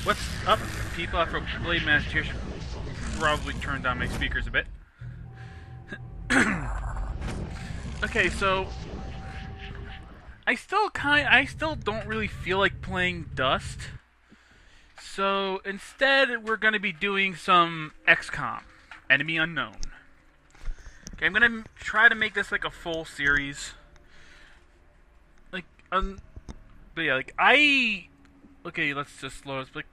What's up, people? Afro Blade Master here. Should probably turn down my speakers a bit. Okay, so I still don't really feel like playing Dust. So instead, we're gonna be doing some XCOM, Enemy Unknown. Okay, I'm gonna try to make this like a full series. Like, but yeah, okay, let's just load this. Like,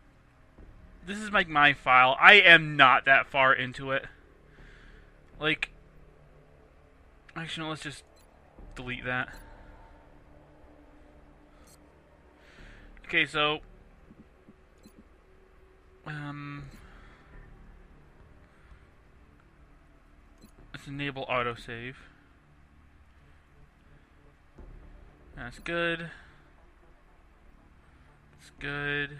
this is like my file. I am not that far into it. Like, actually, no, let's just delete that. Okay, so let's enable autosave. That's good. That's good.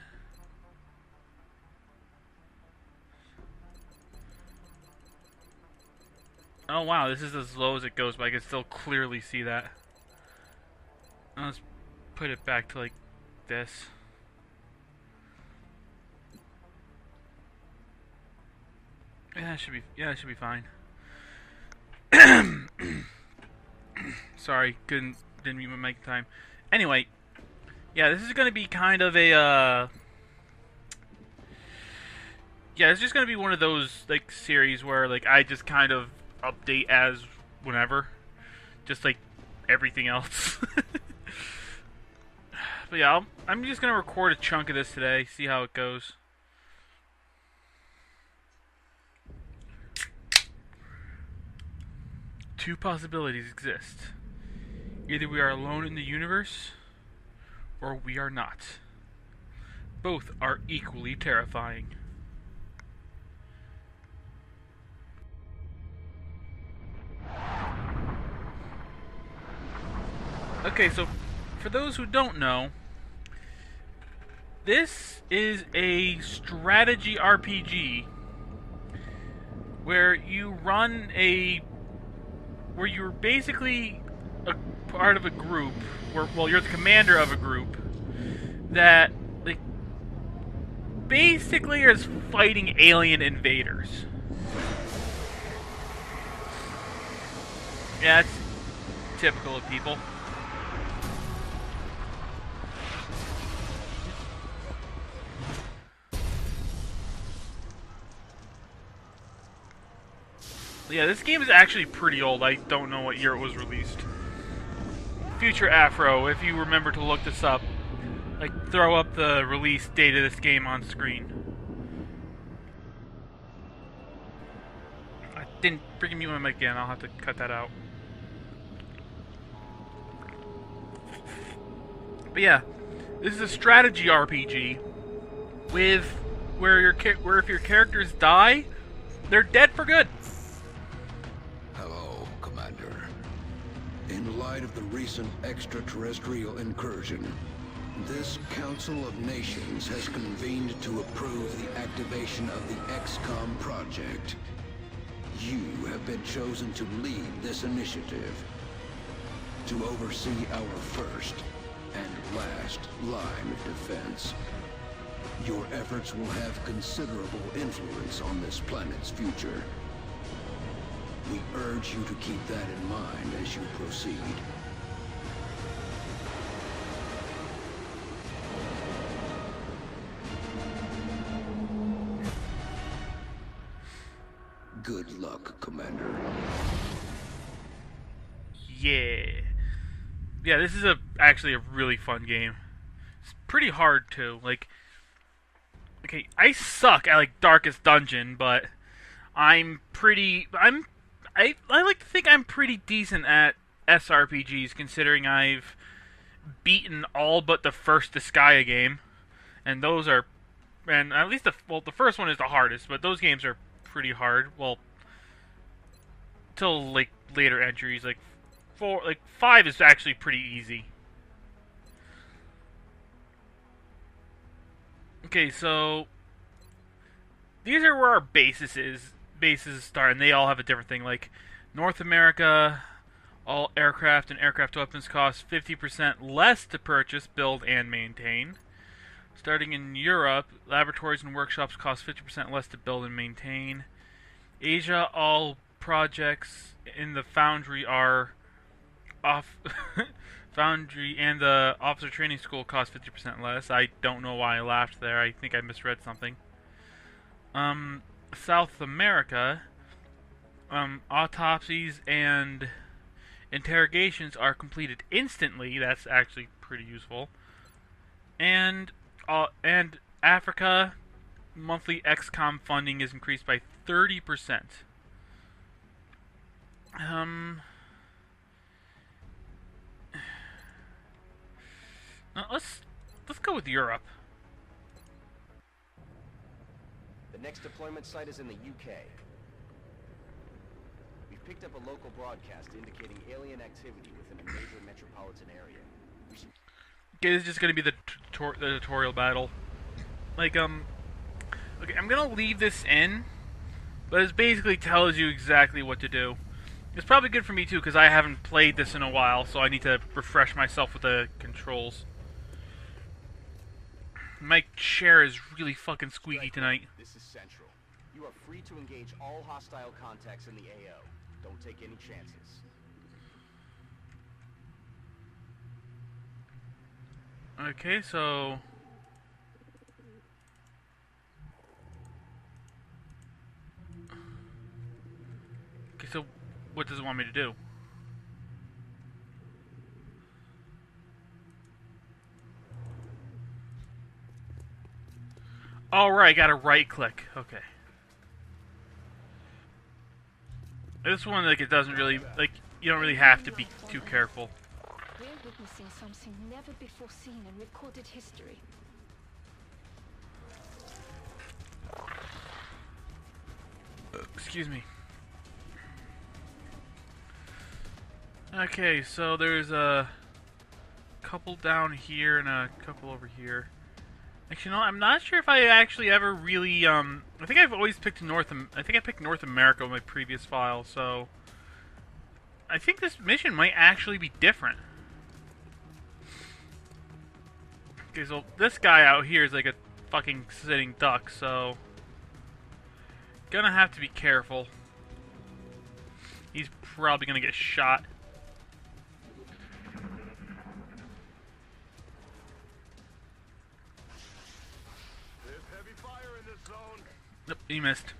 Oh wow, this is as low as it goes, but I can still clearly see that. Let's put it back to like this. Yeah, that should be fine. Sorry, didn't mute my mic in time. Anyway, yeah, this is gonna be kind of a yeah, it's just gonna be one of those like series where like I just kind of update as whenever, just like everything else. But yeah, I'm just gonna record a chunk of this today, see how it goes. Two possibilities exist. Either we are alone in the universe, or we are not. Both are equally terrifying. Okay, so for those who don't know, this is a strategy RPG where you're basically a part of a group, well, you're the commander of a group that like basically is fighting alien invaders. Yeah, it's typical of people. Yeah, this game is actually pretty old. I don't know what year it was released. Future Afro, if you remember to look this up, like throw up the release date of this game on screen. I didn't freaking mute my mic again. I'll have to cut that out. But yeah, this is a strategy RPG where if your characters die, they're dead for good. In light of the recent extraterrestrial incursion, this Council of Nations has convened to approve the activation of the XCOM project. You have been chosen to lead this initiative, to oversee our first and last line of defense. Your efforts will have considerable influence on this planet's future. We urge you to keep that in mind as you proceed. Good luck, Commander. Yeah. Yeah, this is actually a really fun game. It's pretty hard too. Like, okay, I suck at like Darkest Dungeon, but I like to think I'm pretty decent at SRPGs, considering I've beaten all but the first Disgaea game, and at least the first one is the hardest, but those games are pretty hard. Well, till like later entries, like 5 is actually pretty easy. Okay, so these are where our bases start, and they all have a different thing. Like North America, all aircraft and aircraft weapons cost 50% less to purchase, build, and maintain. Starting in Europe, laboratories and workshops cost 50% less to build and maintain. Asia, all projects in the foundry are off. Foundry and the officer training school cost 50% less. I don't know why I laughed there. I think I misread something. South America, autopsies and interrogations are completed instantly. That's actually pretty useful. And Africa, monthly XCOM funding is increased by 30%. Let's go with Europe. The next deployment site is in the UK. We've picked up a local broadcast indicating alien activity within a major metropolitan area. Okay, this is just gonna be the tutorial battle. Like, okay, I'm gonna leave this in, but it basically tells you exactly what to do. It's probably good for me too, because I haven't played this in a while, so I need to refresh myself with the controls. My chair is really fucking squeaky tonight. This is Central. You are free to engage all hostile contacts in the AO. Don't take any chances. Okay, so... Okay, so what does it want me to do? Alright, gotta right click. Okay. This one, like, it doesn't really, like, you don't really have to be too careful. We're witnessing something never before seen in recorded history. Excuse me. Okay, so there's a couple down here and a couple over here. Actually, no, I'm not sure if I actually ever really, I think I've always picked I think I picked North America with my previous file, so... I think this mission might actually be different. Okay, so this guy out here is like a fucking sitting duck, so... Gonna have to be careful. He's probably gonna get shot. Nope, he missed.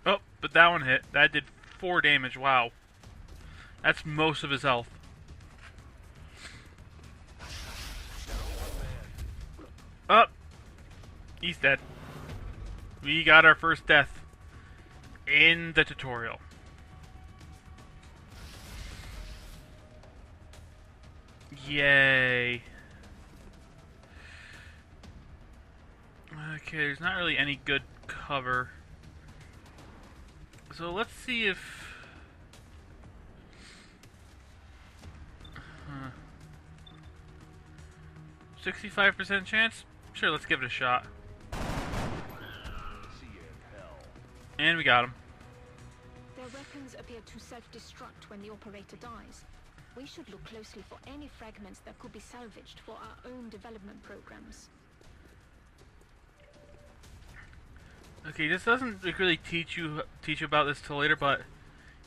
Oh, but that one hit. That did 4 damage. Wow. That's most of his health. Oh! He's dead. We got our first death in the tutorial. Yay. Okay, there's not really any good cover. So let's see if... 65% chance? Sure, let's give it a shot. And we got him. Their weapons appear to self-destruct when the operator dies. We should look closely for any fragments that could be salvaged for our own development programs. Okay, this doesn't really teach you about this till later, but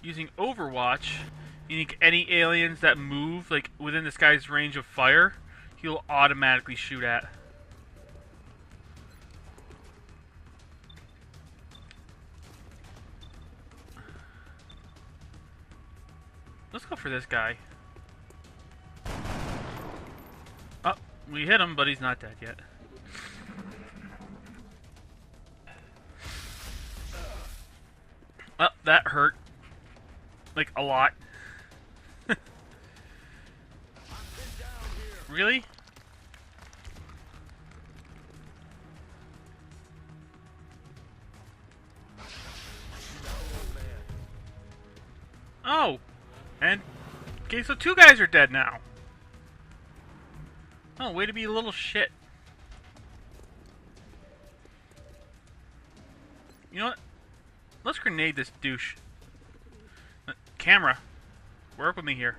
using Overwatch, you think any aliens that move like within this guy's range of fire, he'll automatically shoot at. Let's go for this guy. Oh, we hit him, but he's not dead yet. Oh, that hurt. Like, a lot. Really? Oh! And... okay, so 2 guys are dead now. Oh, way to be a little shit. You know what? Let's grenade this douche. Camera. Work with me here.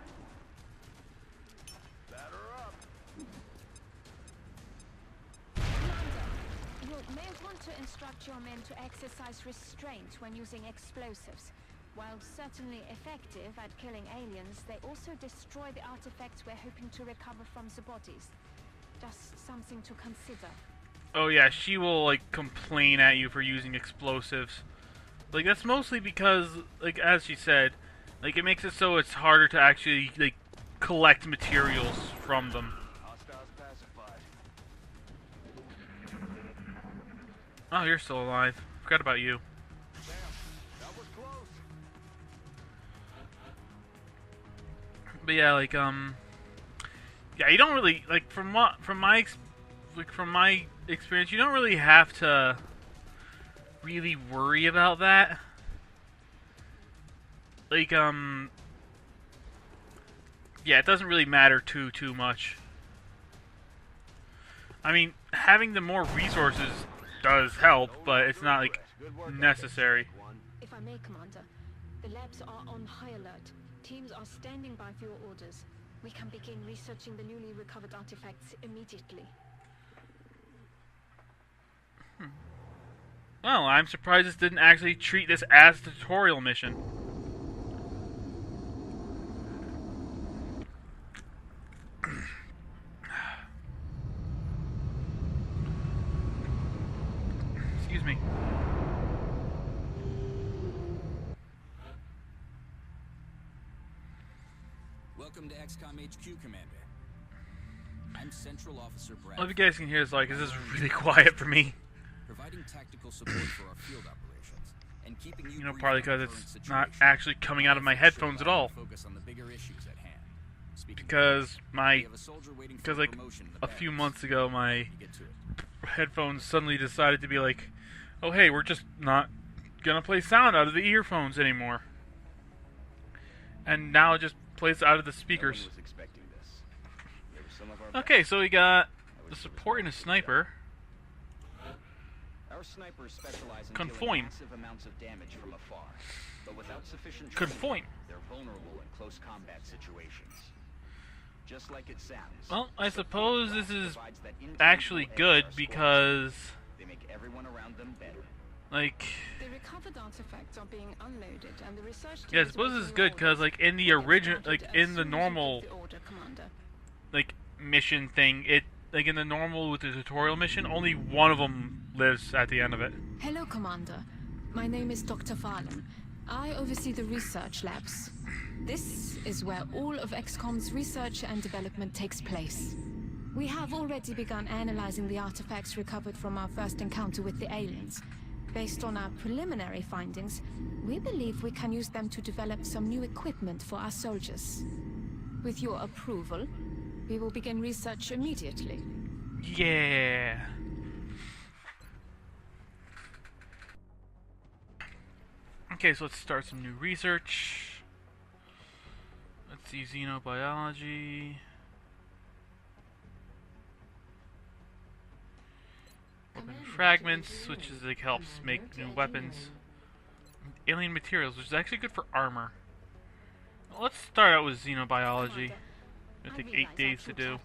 may want to instruct your men to exercise restraint when using explosives. While certainly effective at killing aliens, they also destroy the artifacts we're hoping to recover from the bodies. Just something to consider. Oh yeah, she will like complain at you for using explosives. Like that's mostly because, like as she said, like it makes it so it's harder to actually like collect materials from them. Hostiles pacified. Oh, you're still alive. Forgot about you. Damn, that was close. But yeah, like yeah, you don't really like from my experience, you don't really have to really worry about that. Like yeah, it doesn't really matter too much. I mean, having the more resources does help, but it's not like necessary. If I may, Commander, the labs are on high alert. Teams are standing by for your orders. We can begin researching the newly recovered artifacts immediately. Well, I'm surprised this didn't actually treat this as a tutorial mission. Excuse me. Welcome to XCOM HQ, Commander. I'm Central Officer Brad. All you guys can hear is like, this is really quiet for me. Providing tactical support for our field operations and keeping you briefed Probably on the because it's current not situation. actually coming out of my headphones at all. Focus on the bigger issues at hand. Speaking Because we have a soldier waiting for like promotion in the a few barracks. months ago, my You get to it. headphones suddenly decided to be like, oh hey, we're just not gonna play sound out of the earphones anymore. And now it just plays out of the No one speakers. was expecting this. They were some of our Okay, best. so we got I the wish there was support and a more to sniper. Our snipers specialize in Confoin. dealing massive amounts of damage from afar, but without sufficient training, Confoin. they're vulnerable in close combat situations. Just like it sounds. Well, I suppose this is provides that intangible actually edge good our squads because, have. They make everyone around them better. like, The recovered artifacts are being unloaded, and the research team yeah, I is suppose this is waiting good because, orders. like, in the We'll get original, started like, as in the soon as you normal, give the order, Commander. like, mission thing, it, like, in the normal with the tutorial mission, only one of them lives at the end of it. Hello, Commander. My name is Dr. Valen. I oversee the research labs. This is where all of XCOM's research and development takes place. We have already begun analyzing the artifacts recovered from our first encounter with the aliens. Based on our preliminary findings, we believe we can use them to develop some new equipment for our soldiers. With your approval, we will begin research immediately. Yeah. Okay, so let's start some new research. Let's see, xenobiology. Weapon fragments, which is like helps make new weapons. Alien materials, which is actually good for armor. Well, let's start out with xenobiology. It'll take 8 days to do.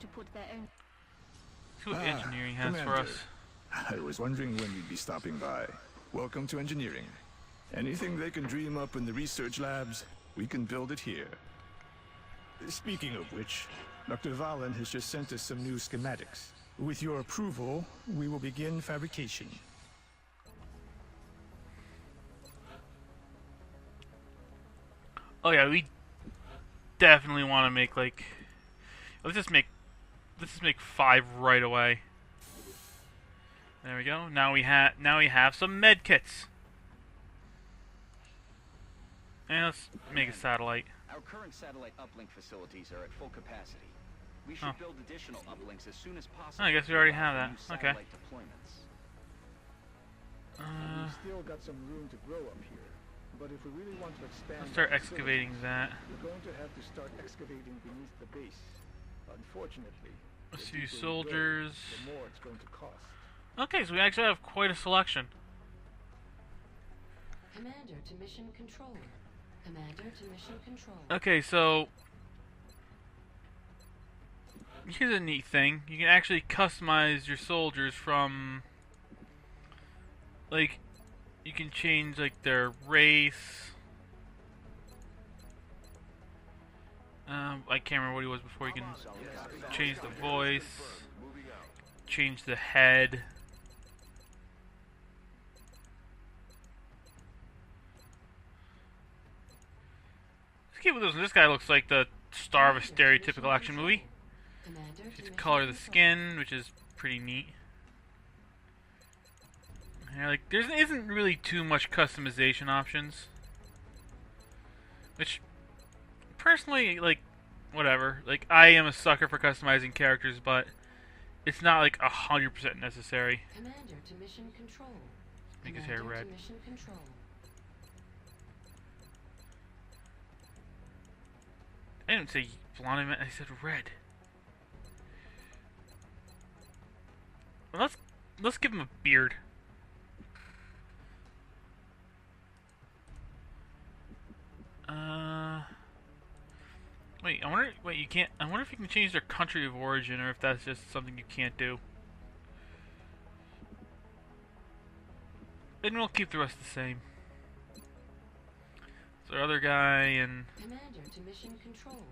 See what engineering has for Commander. us. I was wondering when you'd be stopping by. Welcome to engineering. Anything they can dream up in the research labs, we can build it here. Speaking of which, Dr. Valen has just sent us some new schematics. With your approval, we will begin fabrication. Oh yeah, we definitely want to make like let's just make 5 right away. There we go. Now we have some med kits. And let's make a satellite. Our current satellite uplink facilities are at full capacity. We should build additional uplinks as soon as possible. I guess we already to have allow that. for new Okay. satellite deployments. We've still got some room to grow up here, but if we really want to expand, Let's start our excavating facilities, that. we're going to have to start excavating beneath the base. Unfortunately, Let's the do deeper we go, soldiers. the more it's going to cost. Okay, so we actually have quite a selection. Commander to mission control. Commander to mission control. Okay, so here's a neat thing. You can actually customize your soldiers from like, you can change, like, their race. I can't remember what he was before. You can change the voice, change the head. Let's keep with this one. This guy looks like the star of a stereotypical action movie. The color of the skin, which is pretty neat. Yeah, like, there isn't really too much customization options. Which, personally, like, whatever. Like, I am a sucker for customizing characters, but it's not, like, 100% necessary. Commander to mission control. Make his hair red. To mission control. I didn't say blonde, I said red. Well, let's give him a beard. Wait, you can't, I wonder if you can change their country of origin, or if that's just something you can't do. Then we'll keep the rest the same. So our other guy, and Commander to mission control.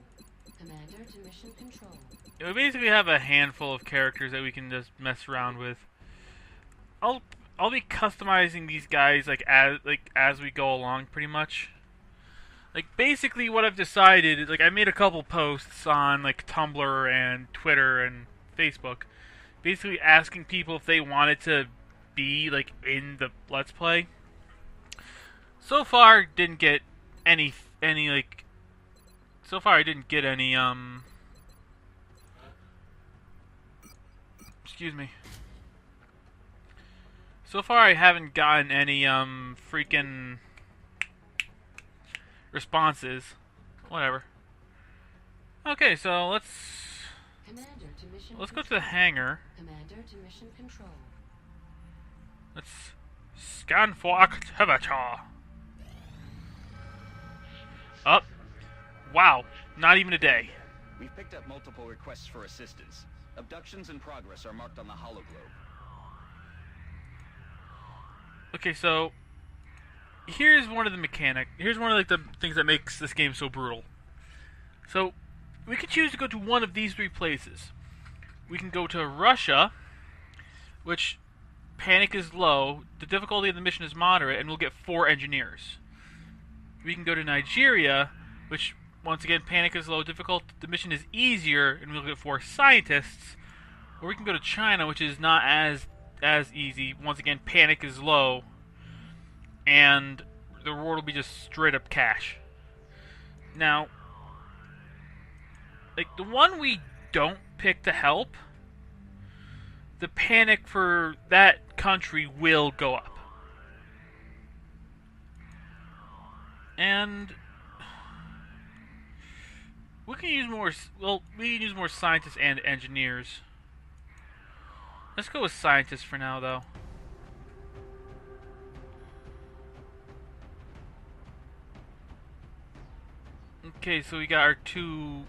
Commander to mission control. we basically have a handful of characters that we can just mess around with. I'll be customizing these guys as we go along, pretty much. Like, basically what I've decided is, like, I made a couple posts on, like, Tumblr and Twitter and Facebook, basically asking people if they wanted to be, like, in the Let's Play. So far, didn't get any, like, so far I didn't get any, excuse me. So far I haven't gotten any, freaking responses. Whatever. Okay, so let's go to the hangar. Commander to mission control. Let's scan for activity. Up. Wow, not even a day. We've picked up multiple requests for assistance. Abductions in progress are marked on the hologlobe. Okay, so here's one of the the things that makes this game so brutal. So we can choose to go to one of these three places. We can go to Russia, which panic is low, the difficulty of the mission is moderate, and we'll get 4 engineers. We can go to Nigeria, which once again panic is low, the mission is easier, and we'll get 4 scientists. Or we can go to China, which is not as easy. Once again, panic is low, and the reward will be just straight up cash. Now, like, the one we don't pick to help, the panic for that country will go up. And we can use more scientists and engineers. Let's go with scientists for now, though. Okay, so we got our 2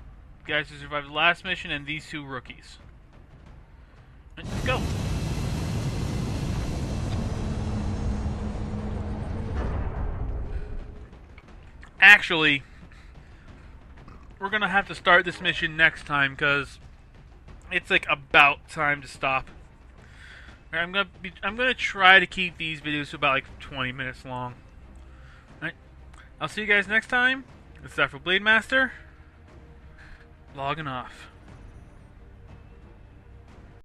guys who survived the last mission and these 2 rookies. Let's go! Actually, we're gonna have to start this mission next time, because it's like about time to stop. I'm gonna try to keep these videos to about like 20 minutes long. Alright, I'll see you guys next time. It's Afro Blade Master, logging off.